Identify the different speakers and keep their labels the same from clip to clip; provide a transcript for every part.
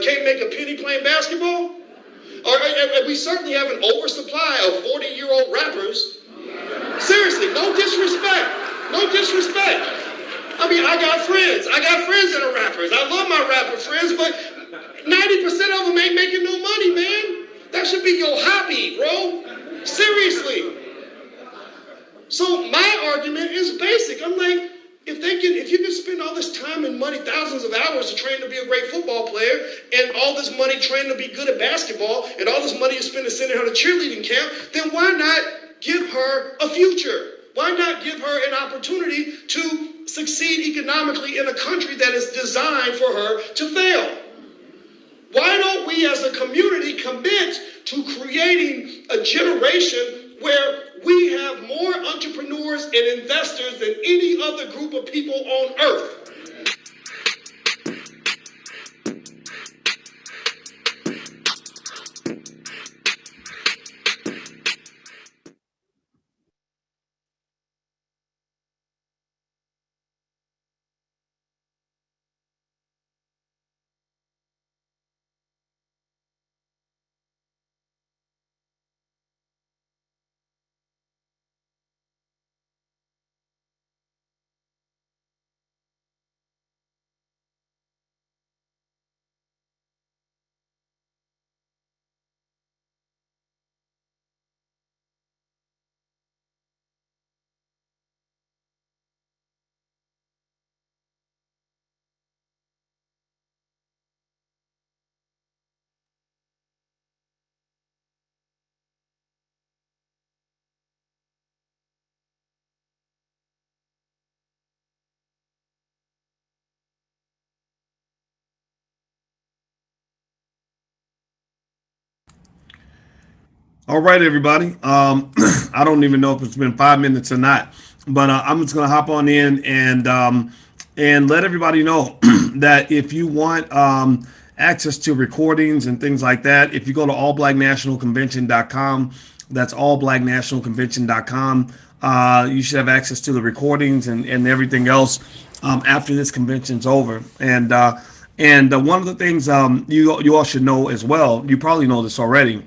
Speaker 1: can't make a penny playing basketball? Or we certainly have an oversupply of 40-year-old rappers. Seriously, no disrespect. No disrespect. I mean, I got friends. I got friends that are rappers. I love my rapper friends, but 90% of them ain't making no money, man. That should be your hobby, bro. Seriously. So my argument is basic. I'm like, if you can spend all this time and money, thousands of hours to train to be a great football player, and all this money training to be good at basketball, and all this money you spend to sending her to cheerleading camp, then why not give her a future? Why not give her an opportunity to succeed economically in a country that is designed for her to fail? Why don't we as a community commit to creating a generation where we have more entrepreneurs and investors than any other group of people on earth?
Speaker 2: All right, everybody. I don't even know if it's been 5 minutes or not, but I'm just gonna hop on in and let everybody know that if you want access to recordings and things like that, if you go to allblacknationalconvention.com, that's allblacknationalconvention.com. You should have access to the recordings and everything else after this convention's over. And one of the things you all should know as well, you probably know this already,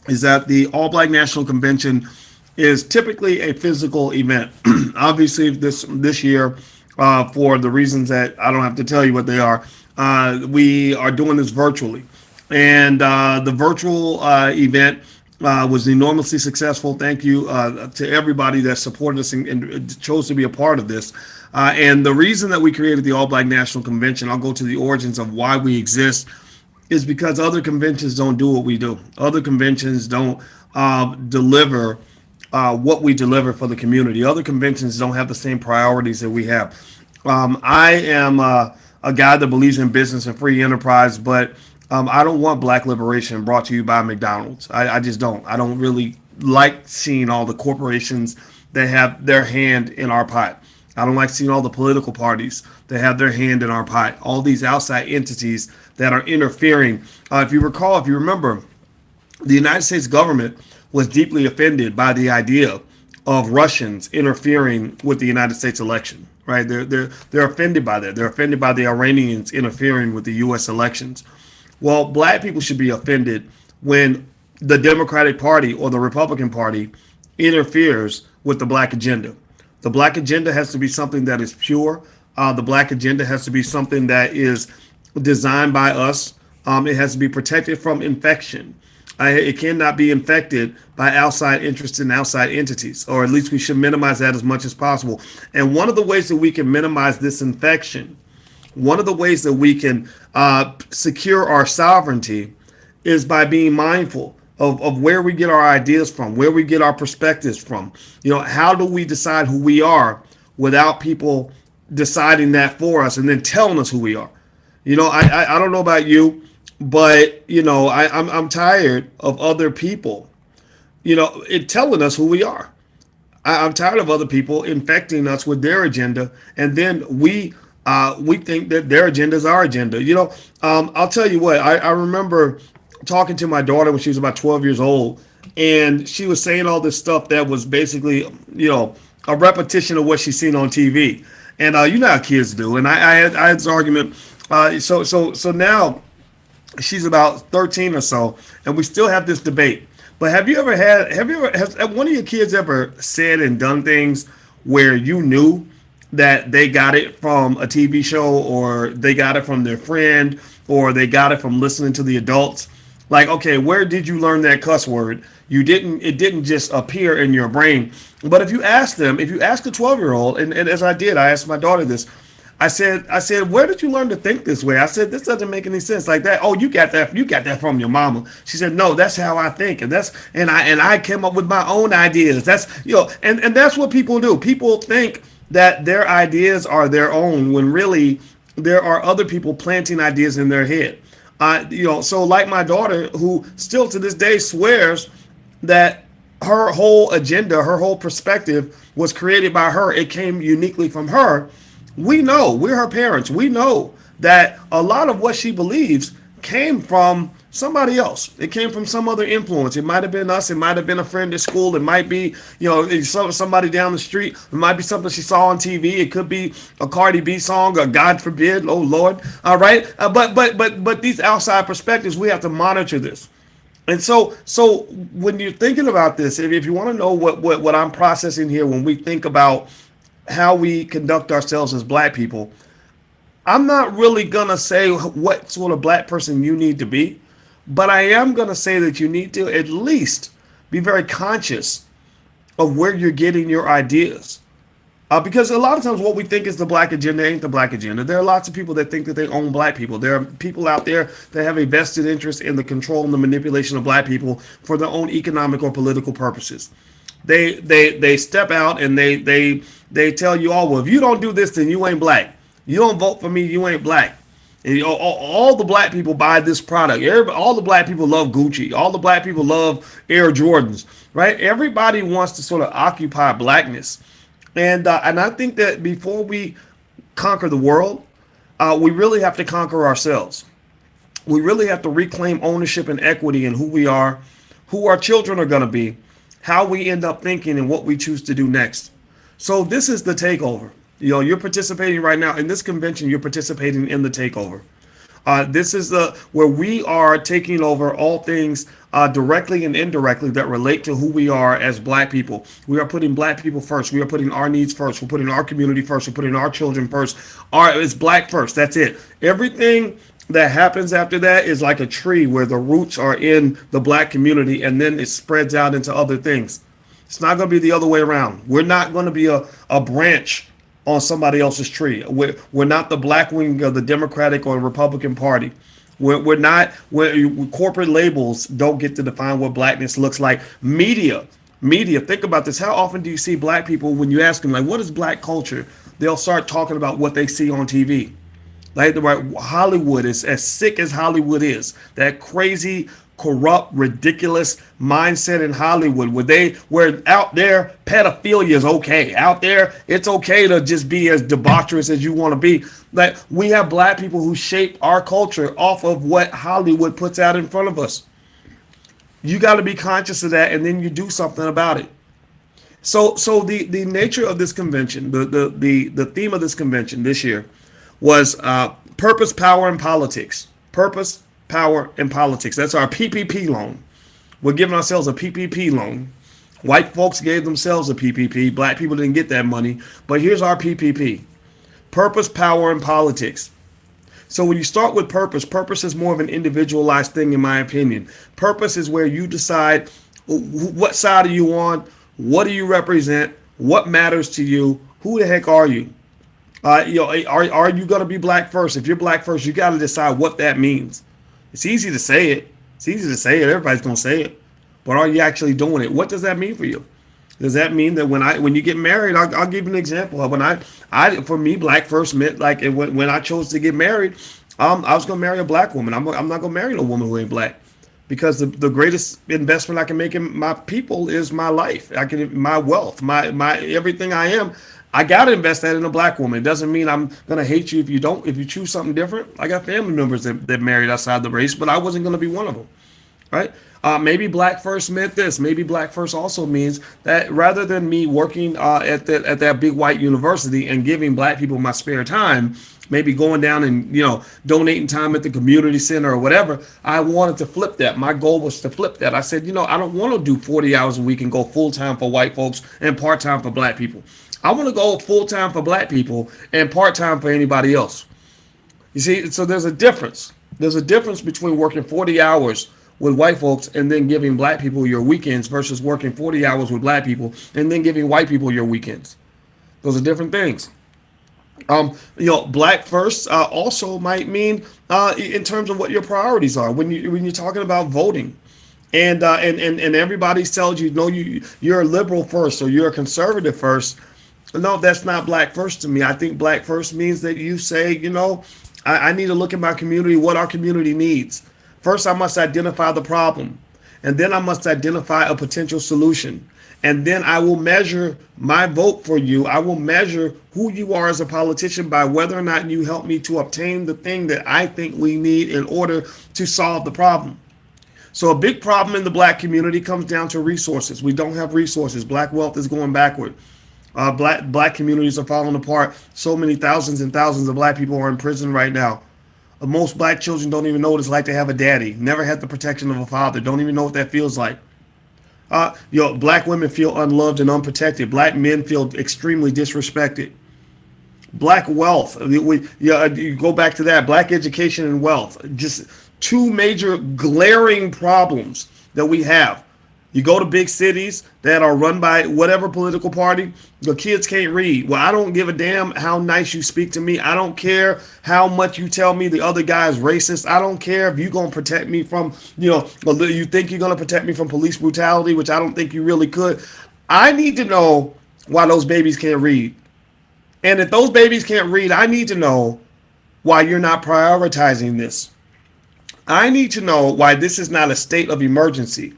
Speaker 2: is that the All Black National Convention is typically a physical event. Obviously, this year, for the reasons that I don't have to tell you what they are, we are doing this virtually, and the virtual event was enormously successful. Thank you to everybody that supported us and chose to be a part of this. And the reason that we created the All Black National Convention, I'll go to the origins of why we exist, is because other conventions don't do what we do. Other conventions don't deliver what we deliver for the community. Other conventions don't have the same priorities that we have. I am a guy that believes in business and free enterprise, but I don't want black liberation brought to you by McDonald's. I just don't. I don't really like seeing all the corporations that have their hand in our pie. I don't like seeing all the political parties that have their hand in our pie. All these outside entities that are interfering. If you recall, if you remember, the United States government was deeply offended by the idea of Russians interfering with the United States election. Right? They're offended by that. They're offended by the Iranians interfering with the U.S. elections. Well, black people should be offended when the Democratic Party or the Republican Party interferes with the black agenda. The black agenda has to be something that is pure. The black agenda has to be something that is designed by us. It has to be protected from infection. It cannot be infected by outside interests and outside entities, or at least we should minimize that as much as possible. And one of the ways that we can minimize this infection, one of the ways that we can secure our sovereignty, is by being mindful of where we get our ideas from, where we get our perspectives from. How do we decide who we are without people deciding that for us and then telling us who we are? I don't know about you, but I'm tired of other people, it telling us who we are. I'm tired of other people infecting us with their agenda, and then we think that their agenda is our agenda. I'll tell you what. I remember talking to my daughter when she was about 12 years old, and she was saying all this stuff that was basically, a repetition of what she's seen on TV. And you know how kids do. And I had this argument. So now She's about 13 or so, and we still have this debate. But has one of your kids ever said and done things where you knew that they got it from a TV show, or they got it from their friend, or they got it from listening to the adults? Like, okay, where did you learn that cuss word? It didn't just appear in your brain. But if you ask a 12-year-old, and as I did, I asked my daughter this. I said, where did you learn to think this way? I said, this doesn't make any sense like that. Oh, you got that from your mama. She said, no, that's how I think. And I came up with my own ideas. That's, and that's what people do. People think that their ideas are their own when really there are other people planting ideas in their head. So like my daughter, who still to this day swears that her whole agenda, her whole perspective was created by her. It came uniquely from her. We know, we're her parents. We know that a lot of what she believes came from somebody else. It came from some other influence. It might have been us. It might have been a friend at school. It might be, somebody down the street. It might be something she saw on TV. It could be a Cardi B song, or God forbid, oh Lord. All right. But these outside perspectives, we have to monitor this. And so when you're thinking about this, if you want to know what I'm processing here when we think about how we conduct ourselves as black people, I'm not really going to say what sort of black person you need to be, but I am going to say that you need to at least be very conscious of where you're getting your ideas. Because a lot of times what we think is the black agenda ain't the black agenda. There are lots of people that think that they own black people. There are people out there that have a vested interest in the control and the manipulation of black people for their own economic or political purposes. They step out and they tell you, oh, well, if you don't do this, then you ain't black. You don't vote for me, you ain't black. And all the black people buy this product. All the black people love Gucci. All the black people love Air Jordans, right? Everybody wants to sort of occupy blackness. And I think that before we conquer the world, we really have to conquer ourselves. We really have to reclaim ownership and equity in who we are, who our children are going to be, how we end up thinking, and what we choose to do next. So this is the takeover. You're participating right now in this convention. You're participating in the takeover. This is where we are taking over all things directly and indirectly that relate to who we are as black people. We are putting black people first. We are putting our needs first. We're putting our community first. We're putting our children first. It's black first. That's it. Everything that happens after that is like a tree where the roots are in the black community, and then it spreads out into other things. It's not going to be the other way around. We're not going to be a branch on somebody else's tree. We're not the black wing of the Democratic or Republican Party. We're not. Corporate labels don't get to define what blackness looks like. Media. Think about this. How often do you see black people, when you ask them, like, what is black culture? They'll start talking about what they see on TV. Like Hollywood is as sick as Hollywood is. That crazy, corrupt, ridiculous mindset in Hollywood where out there pedophilia is okay. Out there it's okay to just be as debaucherous as you want to be. Like, we have black people who shape our culture off of what Hollywood puts out in front of us. You got to be conscious of that, and then you do something about it. So the nature of this convention, the theme of this convention this year was purpose, power, and politics. Purpose, power, and politics. That's our PPP loan. We're giving ourselves a PPP loan. White folks gave themselves a PPP. Black people didn't get that money. But here's our PPP. Purpose, power, and politics. So when you start with purpose is more of an individualized thing, in my opinion. Purpose is where you decide what side are you on, what do you represent, what matters to you, who the heck are you? Are you going to be black first? If you're black first, you got to decide what that means. It's easy to say it. Everybody's going to say it. But are you actually doing it? What does that mean for you? Does that mean that when you get married, I'll give you an example. For me, black first meant like when I chose to get married, I was going to marry a black woman. I'm not going to marry a woman who ain't black. Because the greatest investment I can make in my people is my life. My wealth, my everything I am. I gotta invest that in a black woman. It doesn't mean I'm gonna hate you if you choose something different. I got family members that married outside the race, but I wasn't gonna be one of them, right? Maybe black first meant this. Maybe black first also means that rather than me working at that big white university and giving black people my spare time, maybe going down and, donating time at the community center or whatever. I wanted to flip that. My goal was to flip that. I said, I don't want to do 40 hours a week and go full time for white folks and part time for black people. I want to go full time for black people and part time for anybody else. You see, so there's a difference. There's a difference between working 40 hours with white folks and then giving black people your weekends versus working 40 hours with black people and then giving white people your weekends. Those are different things. Black first also might mean in terms of what your priorities are when you're talking about voting, and everybody tells you no, you're a liberal first or you're a conservative first. No, that's not black first to me. I think black first means that you say, I need to look at my community, what our community needs. First, I must identify the problem, and then I must identify a potential solution. And then I will measure my vote for you. I will measure who you are as a politician by whether or not you help me to obtain the thing that I think we need in order to solve the problem. So a big problem in the black community comes down to resources. We don't have resources. Black wealth is going backward. Black communities are falling apart. So many thousands and thousands of black people are in prison right now. Most black children don't even know what it's like to have a daddy. Never had the protection of a father. Don't even know what that feels like. Black women feel unloved and unprotected. Black men feel extremely disrespected. Black wealth. You go back to that. Black education and wealth. Just two major glaring problems that we have. You go to big cities that are run by whatever political party, the kids can't read. Well, I don't give a damn how nice you speak to me. I don't care how much you tell me the other guy is racist. I don't care if you're going to protect me from, you think you're going to protect me from police brutality, which I don't think you really could. I need to know why those babies can't read. And if those babies can't read, I need to know why you're not prioritizing this. I need to know why this is not a state of emergency.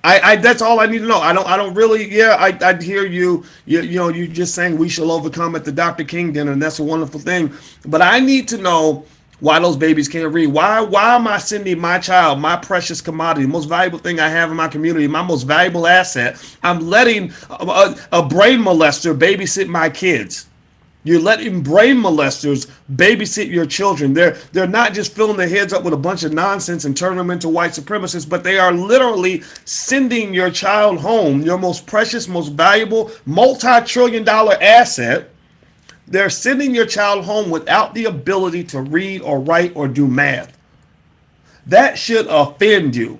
Speaker 2: I that's all I need to know. I don't really. I hear you. You just saying we shall overcome at the Dr. King dinner, and that's a wonderful thing. But I need to know why those babies can't read. Why am I sending my child, my precious commodity, the most valuable thing I have in my community, my most valuable asset? I'm letting a brain molester babysit my kids. You're letting brain molesters babysit your children. They're not just filling their heads up with a bunch of nonsense and turning them into white supremacists, but they are literally sending your child home, your most precious, most valuable, multi-trillion-dollar asset. They're sending your child home without the ability to read or write or do math. That should offend you.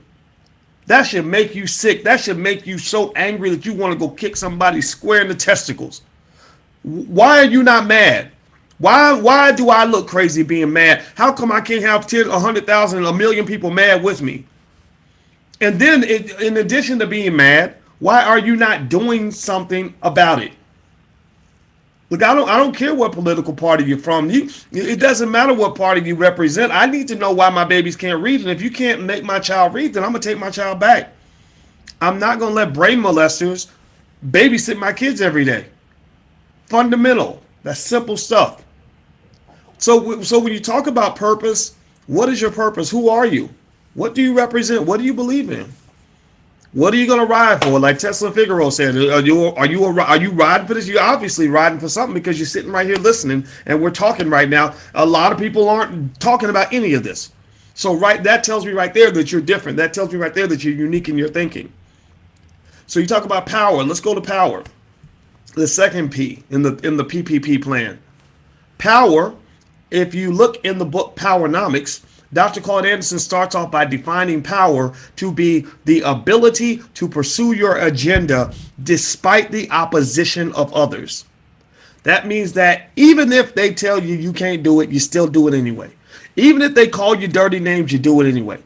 Speaker 2: That should make you sick. That should make you so angry that you want to go kick somebody square in the testicles. Why are you not mad? Why do I look crazy being mad? How come I can't have 10, 100,000, a million people mad with me? And then in addition to being mad, why are you not doing something about it? Look, I don't care what political party you're from. It doesn't matter what party you represent. I need to know why my babies can't read. And if you can't make my child read, then I'm going to take my child back. I'm not going to let brain molesters babysit my kids every day. Fundamental. That's simple stuff. So when you talk about purpose, what is your purpose? Who are you? What do you represent? What do you believe in? What are you going to ride for? Like Tesla Figaro said, are you riding for this? You're obviously riding for something because you're sitting right here listening and we're talking right now. A lot of people aren't talking about any of this. So that tells me right there that you're different. That tells me right there that you're unique in your thinking. So you talk about power. Let's go to power. The second P in the PPP plan. Power, if you look in the book Powernomics, Dr. Claude Anderson starts off by defining power to be the ability to pursue your agenda despite the opposition of others. That means that even if they tell you you can't do it, you still do it anyway. Even if they call you dirty names, you do it anyway.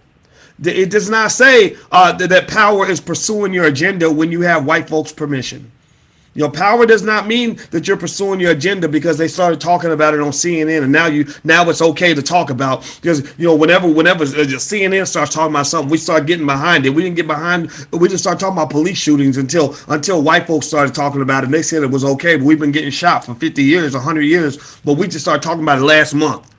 Speaker 2: It does not say that power is pursuing your agenda when you have white folks' permission. Your power does not mean that you're pursuing your agenda because they started talking about it on CNN and now it's okay to talk about, because whenever CNN starts talking about something, we start getting behind it. We didn't get behind. We just started talking about police shootings until white folks started talking about it. And they said it was okay, but we've been getting shot for 50 years, 100 years, but we just started talking about it last month.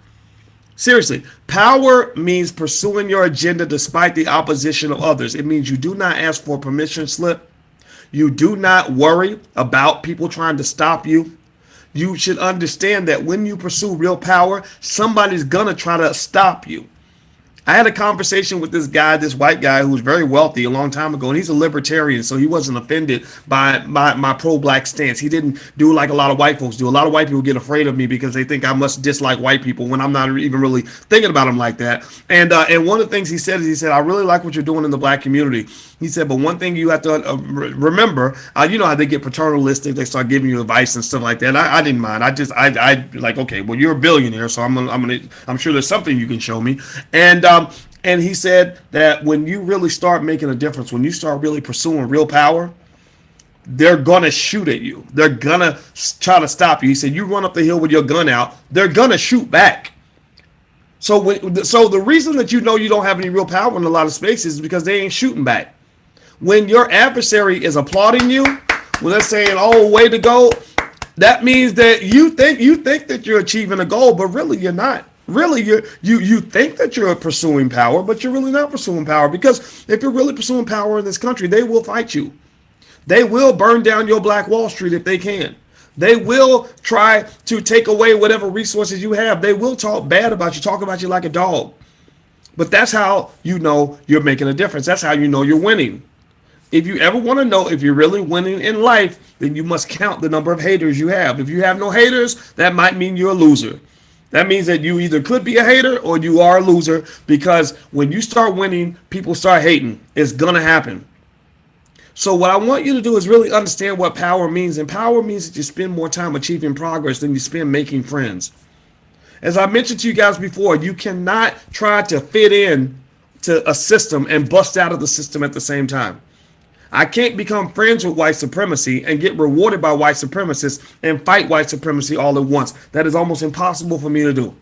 Speaker 2: Seriously, power means pursuing your agenda despite the opposition of others. It means you do not ask for a permission slip. You do not worry about people trying to stop you. you should understand that when you pursue real power, somebody's gonna try to stop you. I had a conversation with this guy, this white guy who was very wealthy a long time ago, and he's a libertarian, so he wasn't offended by my pro-black stance. He didn't do like a lot of white folks do. A lot of white people get afraid of me because they think I must dislike white people when I'm not even really thinking about them like that. And one of the things he said is, he said, I really like what you're doing in the black community. He said, but one thing you have to remember, you know how they get paternalistic, they start giving you advice and stuff like that. I didn't mind. I like, okay, well, you're a billionaire, so I'm sure there's something you can show me. And he said that when you really start making a difference, when you start really pursuing real power, they're gonna shoot at you. They're gonna try to stop you. He said, you run up the hill with your gun out, they're gonna shoot back. So the reason that you know you don't have any real power in a lot of spaces is because they ain't shooting back. When your adversary is applauding you, when they're saying, "Oh, way to go," that means that you think that you're achieving a goal, but really you're not. Really, you think that you're pursuing power, but you're really not pursuing power, because if you're really pursuing power in this country, they will fight you. They will burn down your Black Wall Street if they can. They will try to take away whatever resources you have. They will talk bad about you, talk about you like a dog. But that's how you know you're making a difference. That's how you know you're winning. If you ever want to know if you're really winning in life, then you must count the number of haters you have. If you have no haters, that might mean you're a loser. That means that you either could be a hater or you are a loser, because when you start winning, people start hating. It's going to happen. So what I want you to do is really understand what power means. And power means that you spend more time achieving progress than you spend making friends. As I mentioned to you guys before, you cannot try to fit in to a system and bust out of the system at the same time. I can't become friends with white supremacy and get rewarded by white supremacists and fight white supremacy all at once. That is almost impossible for me to do.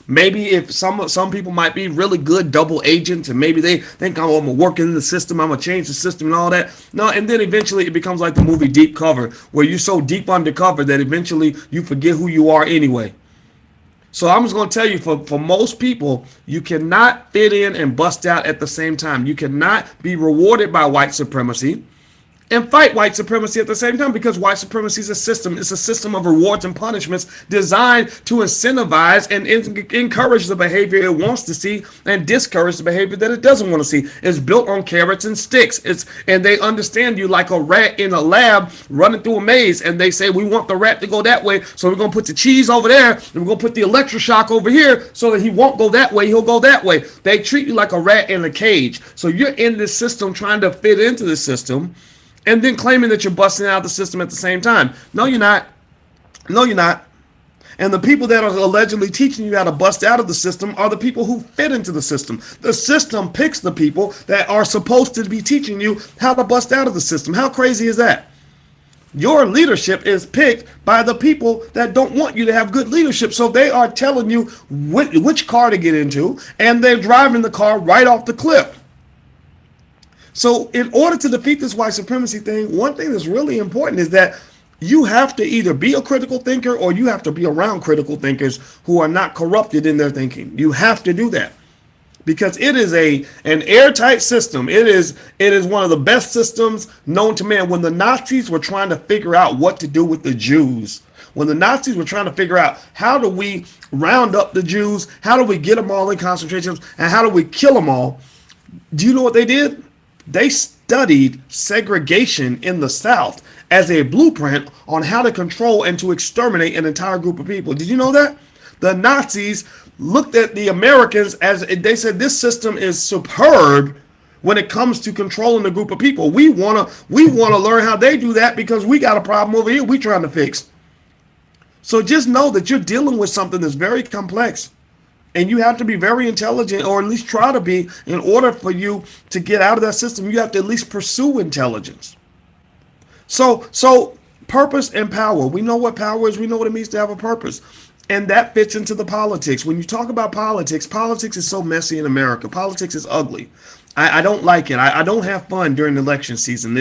Speaker 2: Maybe if some people might be really good double agents, and maybe they think I'm gonna work in the system, I'm gonna change the system and all that. No, and then eventually it becomes like the movie Deep Cover, where you're so deep undercover that eventually you forget who you are anyway. So I'm just going to tell you, for most people, you cannot fit in and bust out at the same time. You cannot be rewarded by white supremacy and fight white supremacy at the same time, because white supremacy is a system. It's a system of rewards and punishments designed to incentivize and encourage the behavior it wants to see and discourage the behavior that it doesn't want to see. It's built on carrots and sticks. And they understand you like a rat in a lab running through a maze, and they say, we want the rat to go that way, so we're going to put the cheese over there, and we're going to put the electroshock over here so that he won't go that way, he'll go that way. They treat you like a rat in a cage. So you're in this system trying to fit into the system, and then claiming that you're busting out the system at the same time. No, you're not. No, you're not. And the people that are allegedly teaching you how to bust out of the system are the people who fit into the system. The system picks the people that are supposed to be teaching you how to bust out of the system. How crazy is that? Your leadership is picked by the people that don't want you to have good leadership. So they are telling you which car to get into, and they're driving the car right off the cliff. So in order to defeat this white supremacy thing, one thing that's really important is that you have to either be a critical thinker, or you have to be around critical thinkers who are not corrupted in their thinking. You have to do that, because it is an airtight system. It is one of the best systems known to man. When the Nazis were trying to figure out what to do with the Jews, when the Nazis were trying to figure out how do we round up the Jews, how do we get them all in concentration camps, and how do we kill them all, do you know what they did? They studied segregation in the South as a blueprint on how to control and to exterminate an entire group of people. Did you know that? The Nazis looked at the Americans as, they said, this system is superb when it comes to controlling a group of people. We wanna learn how they do that, because we got a problem over here we're trying to fix. So just know that you're dealing with something that's very complex. And you have to be very intelligent, or at least try to be, in order for you to get out of that system. You have to at least pursue intelligence. So purpose and power. We know what power is. We know what it means to have a purpose. And that fits into the politics. When you talk about politics, politics is so messy in America. Politics is ugly. I don't like it. I don't have fun during election season.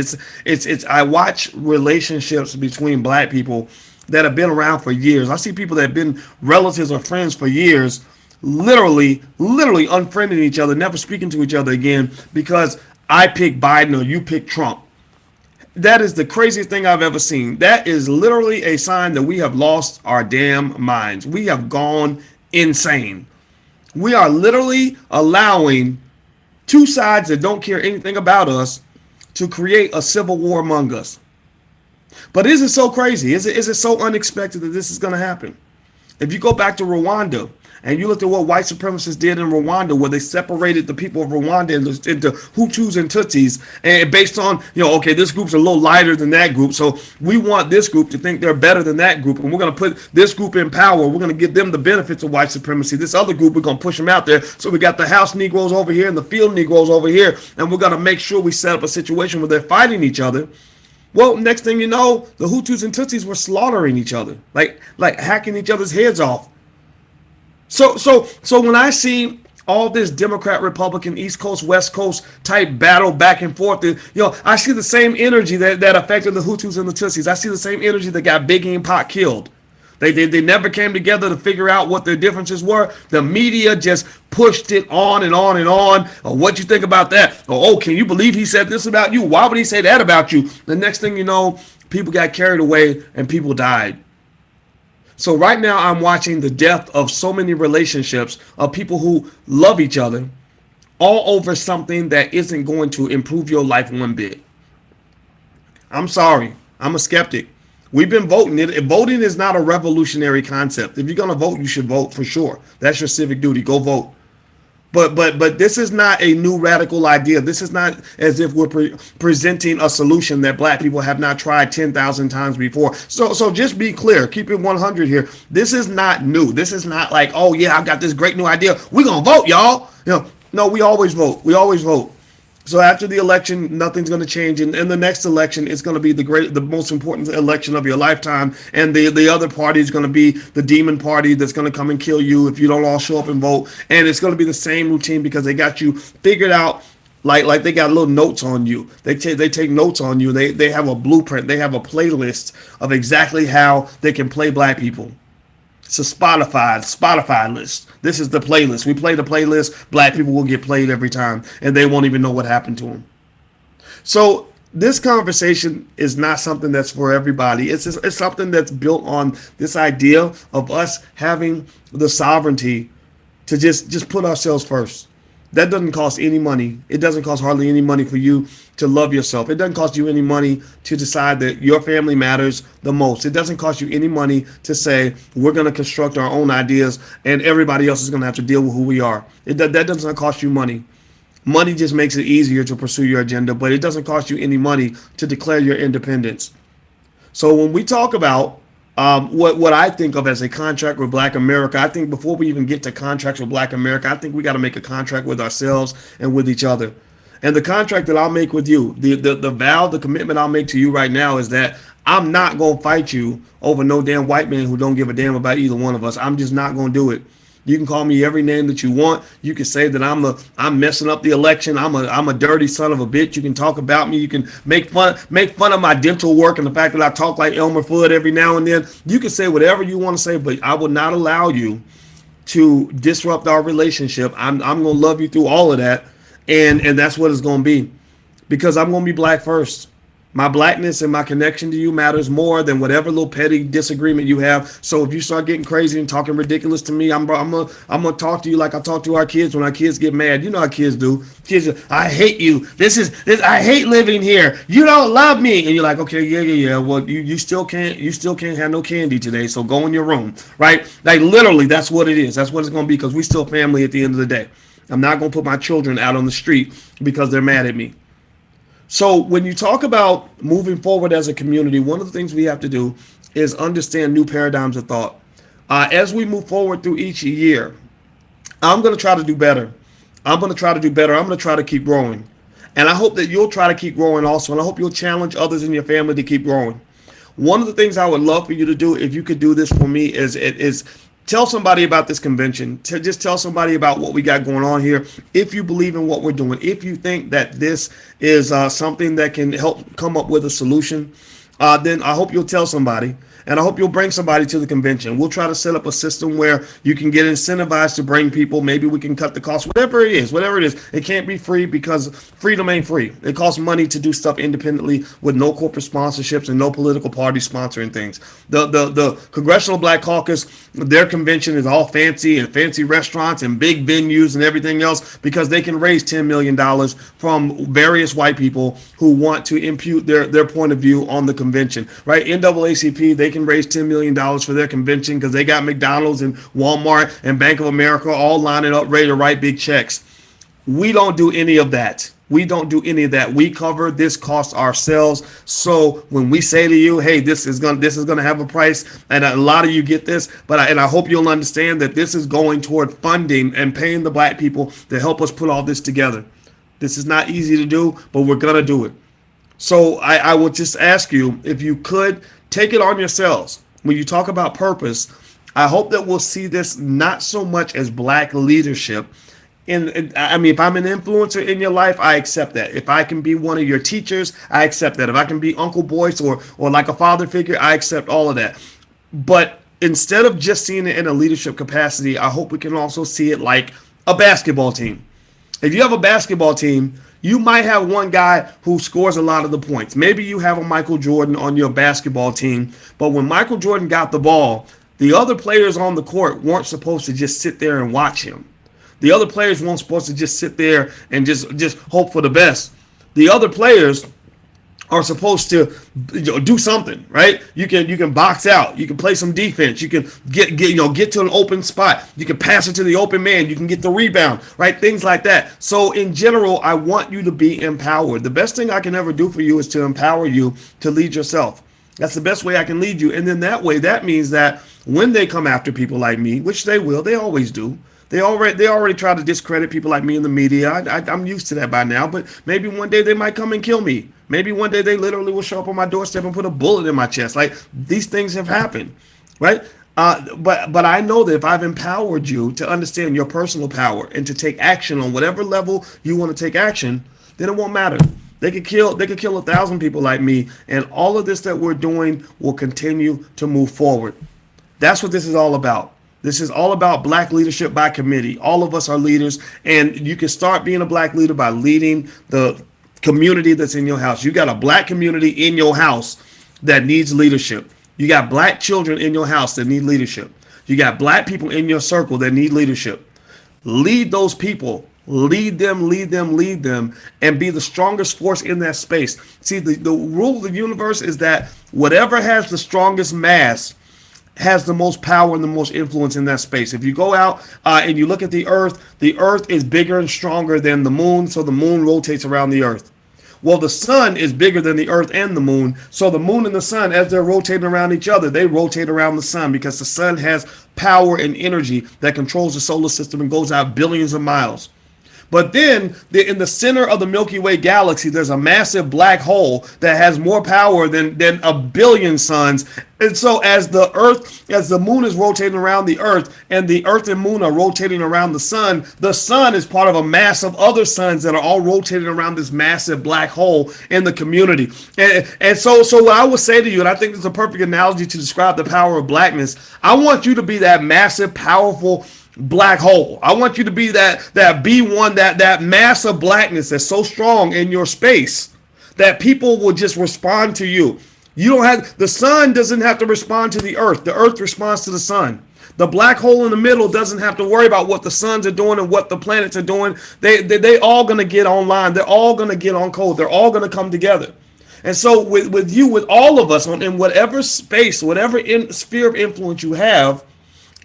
Speaker 2: I watch relationships between black people that have been around for years. I see people that have been relatives or friends for years literally unfriending each other, never speaking to each other again, because I pick Biden or you pick Trump. That is the craziest thing I've ever seen. That is literally a sign that we have lost our damn minds. We have gone insane. We are literally allowing two sides that don't care anything about us to create a civil war among us. But is it so crazy? Is it so unexpected that this is going to happen? If you go back to Rwanda and you look at what white supremacists did in Rwanda, where they separated the people of Rwanda into Hutus and Tutsis, and based on, okay, this group's a little lighter than that group, so we want this group to think they're better than that group, and we're going to put this group in power. We're going to give them the benefits of white supremacy. This other group, we're going to push them out there. So we got the house Negroes over here and the field Negroes over here, and we're going to make sure we set up a situation where they're fighting each other. Well, next thing you know, the Hutus and Tutsis were slaughtering each other, like hacking each other's heads off. So when I see all this Democrat, Republican, East Coast, West Coast type battle back and forth, I see the same energy that affected the Hutus and the Tutsis. I see the same energy that got Biggie and Pac killed. They never came together to figure out what their differences were. The media just pushed it on and on and on. Oh, what you think about that? Oh, can you believe he said this about you? Why would he say that about you? The next thing you know, people got carried away and people died. So right now I'm watching the death of so many relationships of people who love each other, all over something that isn't going to improve your life one bit. I'm sorry. I'm a skeptic. We've been voting. Voting is not a revolutionary concept. If you're going to vote, you should vote for sure. That's your civic duty. Go vote. But this is not a new radical idea. This is not as if we're presenting a solution that black people have not tried 10,000 times before. So just be clear. Keep it 100 here. This is not new. This is not like, oh yeah, I've got this great new idea. We're going to vote, y'all. No, we always vote. We always vote. So after the election, nothing's going to change. And the next election is going to be the most important election of your lifetime. And the other party is going to be the demon party that's going to come and kill you if you don't all show up and vote. And it's going to be the same routine because they got you figured out. Like they got little notes on you. They take notes on you. They have a blueprint. They have a playlist of exactly how they can play black people. It's a Spotify list. This is the playlist. We play the playlist. Black people will get played every time, and they won't even know what happened to them. So this conversation is not something that's for everybody. It's something that's built on this idea of us having the sovereignty to just put ourselves first. That doesn't cost any money. It doesn't cost hardly any money for you to love yourself. It doesn't cost you any money to decide that your family matters the most. It doesn't cost you any money to say we're going to construct our own ideas and everybody else is going to have to deal with who we are. That doesn't cost you money. Money just makes it easier to pursue your agenda, but it doesn't cost you any money to declare your independence. So when we talk about what I think of as a contract with Black America, I think before we even get to contracts with Black America, I think we got to make a contract with ourselves and with each other. And the contract that I'll make with you, the vow, the commitment I'll make to you right now is that I'm not going to fight you over no damn white man who don't give a damn about either one of us. I'm just not going to do it. You can call me every name that you want. You can say that I'm messing up the election. I'm a dirty son of a bitch. You can talk about me. You can make fun of my dental work and the fact that I talk like Elmer Fudd every now and then. You can say whatever you want to say, but I will not allow you to disrupt our relationship. I'm going to love you through all of that, and that's what it's going to be, because I'm going to be black first. My blackness and my connection to you matters more than whatever little petty disagreement you have. So if you start getting crazy and talking ridiculous to me, I'm gonna talk to you like I talk to our kids when our kids get mad. You know how kids do. Kids, I hate you. I hate living here. You don't love me. And you're like, okay, yeah. Well, you still can't have no candy today. So go in your room, right? Like literally, that's what it is. That's what it's gonna be, because we still family at the end of the day. I'm not gonna put my children out on the street because they're mad at me. So when you talk about moving forward as a community, one of the things we have to do is understand new paradigms of thought. As we move forward through each year, I'm going to try to do better. I'm going to try to keep growing. And I hope that you'll try to keep growing also. And I hope you'll challenge others in your family to keep growing. One of the things I would love for you to do, if you could do this for me, is tell somebody about this convention. Just tell somebody about what we got going on here. If you believe in what we're doing, if you think that this is something that can help come up with a solution, then I hope you'll tell somebody. And I hope you'll bring somebody to the convention. We'll try to set up a system where you can get incentivized to bring people. Maybe we can cut the cost, whatever it is. It can't be free because freedom ain't free. It costs money to do stuff independently with no corporate sponsorships and no political party sponsoring things. The Congressional Black Caucus, their convention is all fancy and fancy restaurants and big venues and everything else because they can raise $10 million from various white people who want to impute their point of view on the convention, right? NAACP, they can raise $10 million for their convention because they got McDonald's and Walmart and Bank of America all lining up ready to write big checks. We don't do any of that. We don't do any of that. We cover this cost ourselves. So when we say to you, hey, this is gonna have a price, and a lot of you get this, but I hope you'll understand that this is going toward funding and paying the black people to help us put all this together. This is not easy to do, but we're gonna do it. So I would just ask you, if you could take it on yourselves. When you talk about purpose, I hope that we'll see this not so much as black leadership. And I mean, if I'm an influencer in your life, I accept that. If I can be one of your teachers, I accept that. If I can be Uncle Boyce or like a father figure, I accept all of that. But instead of just seeing it in a leadership capacity, I hope we can also see it like a basketball team. If you have a basketball team, you might have one guy who scores a lot of the points. Maybe you have a Michael Jordan on your basketball team, but when Michael Jordan got the ball, the other players on the court weren't supposed to just sit there and watch him. The other players weren't supposed to just sit there and just hope for the best. The other players are supposed to do something, right? You can box out, you can play some defense, you can get to an open spot, you can pass it to the open man, you can get the rebound, right? Things like that. So in general, I want you to be empowered. The best thing I can ever do for you is to empower you to lead yourself. That's the best way I can lead you. And then that way, that means that when they come after people like me, which they will, they always do. They already try to discredit people like me in the media. I'm used to that by now, but maybe one day they might come and kill me. Maybe one day they literally will show up on my doorstep and put a bullet in my chest. Like, these things have happened, right? But I know that if I've empowered you to understand your personal power and to take action on whatever level you want to take action, then it won't matter. They could kill 1,000 people like me, and all of this that we're doing will continue to move forward. That's what this is all about. This is all about black leadership by committee. All of us are leaders, and you can start being a black leader by leading the community that's in your house. You got a black community in your house that needs leadership. You got black children in your house that need leadership. You got black people in your circle that need leadership. Lead those people. Lead them, and be the strongest force in that space. See, the rule of the universe is that whatever has the strongest mass has the most power and the most influence in that space. If you go out and you look at the earth is bigger and stronger than the moon, so the moon rotates around the earth. Well, the sun is bigger than the earth and the moon, so the moon and the sun, as they're rotating around each other, they rotate around the sun because the sun has power and energy that controls the solar system and goes out billions of miles. But then in the center of the Milky Way galaxy, there's a massive black hole that has more power than a billion suns. And so as the moon is rotating around the earth and the earth and moon are rotating around the sun is part of a mass of other suns that are all rotating around this massive black hole in the community. And so what I would say to you, and I think this is a perfect analogy to describe the power of blackness, I want you to be that massive, powerful black hole. I want you to be that B1, that mass of blackness that's so strong in your space that people will just respond to you. The sun doesn't have to respond to the earth responds to the sun. The black hole in the middle doesn't have to worry about what the suns are doing and what the planets are doing. They all gonna get online. They're all gonna get on code. They're all gonna come together. And so with you, with all of us in whatever space, whatever sphere of influence you have,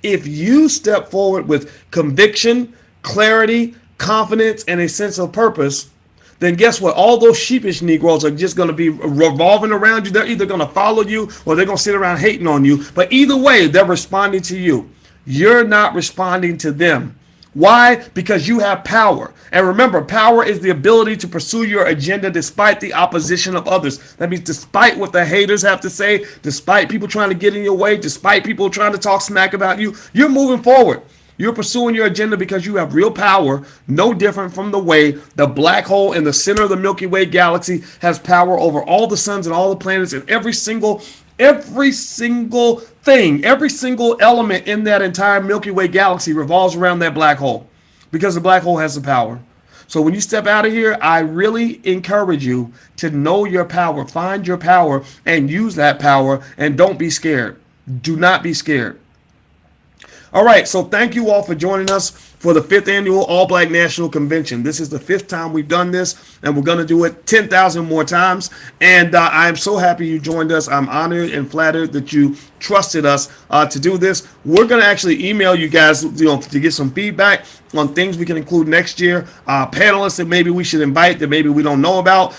Speaker 2: if you step forward with conviction, clarity, confidence, and a sense of purpose, then guess what? All those sheepish Negroes are just going to be revolving around you. They're either going to follow you or they're going to sit around hating on you. But either way, they're responding to you. You're not responding to them. Why? Because you have power. And remember, power is the ability to pursue your agenda despite the opposition of others. That means despite what the haters have to say, despite people trying to get in your way, despite people trying to talk smack about you, you're moving forward. You're pursuing your agenda because you have real power, no different from the way the black hole in the center of the Milky Way galaxy has power over all the suns and all the planets and every single Every single thing, every single element in that entire Milky Way galaxy revolves around that black hole because the black hole has the power. So when you step out of here, I really encourage you to know your power, find your power, and use that power, and don't be scared. Do not be scared. All right, so thank you all for joining us for the 5th annual All Black National Convention. This is the 5th time we've done this, and we're going to do it 10,000 more times. And I am so happy you joined us. I'm honored and flattered that you trusted us to do this. We're going to actually email you guys, to get some feedback on things we can include next year, panelists that maybe we should invite that maybe we don't know about.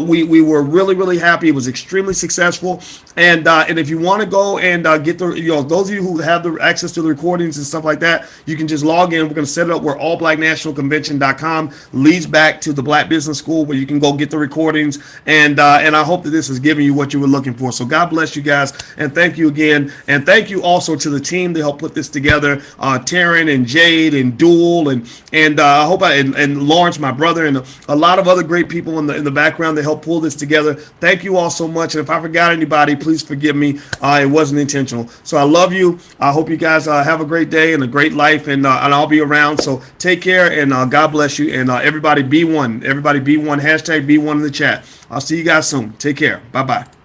Speaker 2: We were really, really happy. It was extremely successful. And if you want to go and get the, those of you who have the access to the recordings and stuff like that, you can just log in. We're going to set it up where allblacknationalconvention.com leads back to the Black Business School, where you can go get the recordings. And I hope that this has given you what you were looking for. So God bless you guys, and thank you again. And thank you also to the team that helped put this together, Taryn and Jade and Duel and I hope and Lawrence, my brother, and a lot of other great people in the background that helped pull this together. Thank you all so much. And if I forgot anybody, please forgive me. It wasn't intentional. So I love you. I hope you guys have a great day and a great life, and I'll be around. So take care, and God bless you. And everybody be one. Everybody be one. Hashtag be one in the chat. I'll see you guys soon. Take care. Bye-bye.